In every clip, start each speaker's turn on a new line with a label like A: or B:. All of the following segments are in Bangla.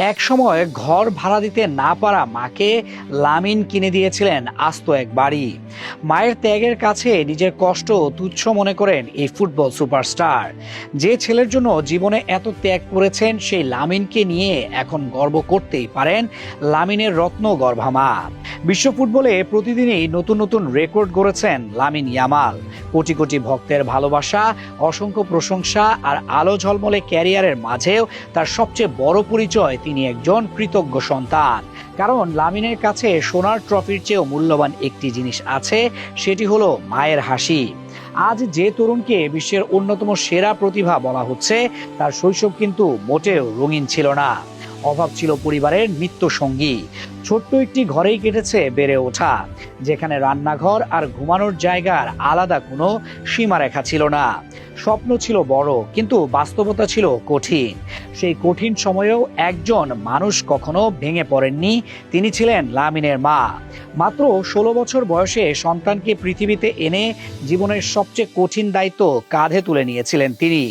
A: একসময় ঘর ভাড়া দিতে না পারা মাকে লামিন কিনে দিয়েছিলেন আস্ত এক বাড়ি। মায়ের ত্যাগের কাছে নিজের কষ্ট তুচ্ছ মনে করেন এই ফুটবল সুপারস্টার। যে ছেলের জন্য জীবনে এত ত্যাগ করেছেন সেই লামিনকে নিয়ে এখন গর্ব করতেই পারেন লামিনের রত্ন গর্ভা মা। বিশ্ব ফুটবলে প্রতিদিনই নতুন নতুন রেকর্ড গড়েছেন লামিন ইয়ামাল। কোটি কোটি ভক্তের ভালোবাসা, অসংখ্য প্রশংসা আর আলো ঝলমলে ক্যারিয়ারের মাঝেও তার সবচেয়ে বড় পরিচয় তিনি একজন কৃতজ্ঞ সন্তান। কারণ লামিনের কাছে সোনার ট্রফির চেয়েও মূল্যবান একটি জিনিস আছে, সেটি হলো মায়ের হাসি। আজ যে তরুণকে বিশ্বের অন্যতম সেরা প্রতিভা বলা হচ্ছে, তার শৈশব কিন্তু মোটেও রঙিন ছিল না। অভাব ছিল পরিবারের নিত্য সঙ্গী। ছোট্ট একটি ঘরেই কেটেছে বেড়ে ওঠা, যেখানে রান্নাঘর আর ঘুমানোর জায়গার আলাদা কোনো সীমারেখা ছিল না। স্বপ্ন ছিল বড়, কিন্তু বাস্তবতা ছিল কঠিন। সেই কঠিন সময়েও একজন মানুষ কখনো ভেঙে পড়েননি, তিনি ছিলেন লামিনের মা। মাত্র 16 বছর বয়সে সন্তানকে পৃথিবীতে এনে জীবনের সবচেয়ে কঠিন দায়িত্ব কাঁধে তুলে নিয়েছিলেন তিনি।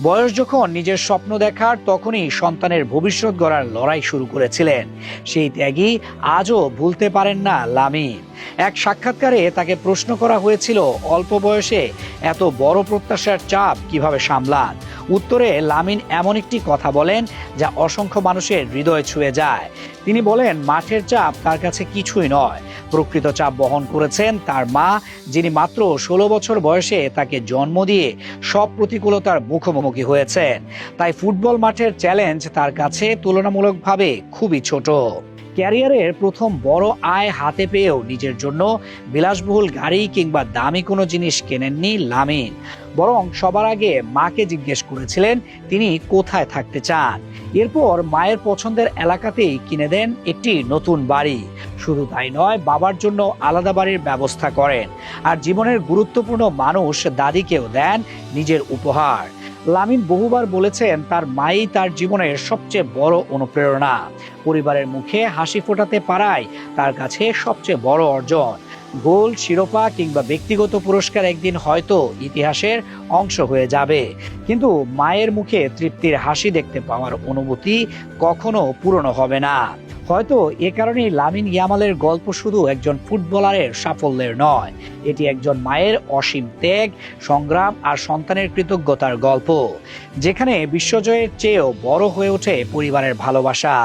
A: বয়স যখন নিজের স্বপ্ন দেখার, তখনই সন্তানের ভবিষ্যৎ গড়ার লড়াই শুরু করেছিলেন। সেই ত্যাগই আজও ভুলতে পারেন না লামিন। এক সাক্ষাৎকারে তাকে প্রশ্ন করা হয়েছিল, অল্প বয়সে এত বড় প্রত্যাশার চাপ কিভাবে সামলান। উত্তরে লামিন এমন একটি কথা বলেন যা অসংখ্য মানুষের হৃদয় ছুঁয়ে যায়। তিনি বলেন, মাঠের চাপ তার কাছে কিছুই নয়। প্রকৃত চাপ বহন করেছেন তার মা, যিনি মাত্র 16 বছর বয়সে তাকে জন্ম দিয়ে সব প্রতিকূলতার মুখোমুখি হয়েছেন। তাই ফুটবল মাঠের চ্যালেঞ্জ তার কাছে তুলনামূলকভাবে খুবই ছোট। ক্যারিয়ারের প্রথম বড় আয় হাতে পেয়েও নিজের জন্য বিলাসবহুল গাড়ি কিংবা দামি কোনো জিনিস কেনেননি লামিন। বরং সবার আগে মাকে জিজ্ঞেস করেছিলেন তিনি কোথায় থাকতে চান। এরপর মায়ের পছন্দের এলাকাতেই কিনে দেন একটি নতুন বাড়ি। শুধু তাই নয়, বাবার জন্য আলাদা বাড়ির ব্যবস্থা করেন। আর জীবনের গুরুত্বপূর্ণ মানুষ দাদিকেও দেন নিজের উপহার। লামিন বহুবার বলেছেন তার মাই তার জীবনের সবচেয়ে বড় অনুপ্রেরণা। পরিবারের মুখে হাসি ফোটাতে পারাই তার কাছে সবচেয়ে বড় অর্জন। গোল, শিরোপা কিংবা ব্যক্তিগত পুরস্কার একদিন হয়তো ইতিহাসের অংশ হয়ে যাবে, কিন্তু মায়ের মুখে তৃপ্তির হাসি দেখতে পাওয়ার অনুভূতি কখনো পূরণ হবে না। হয়তো এ কারণেই লামিন ইয়ামালের গল্প শুধু একজন ফুটবলারের সাফল্যের নয়, এটি একজন মায়ের অসীম ত্যাগ, সংগ্রাম আর সন্তানের কৃতজ্ঞতার গল্প, যেখানে বিশ্বজয়ের চেয়েও বড় হয়ে ওঠে পরিবারের ভালোবাসা।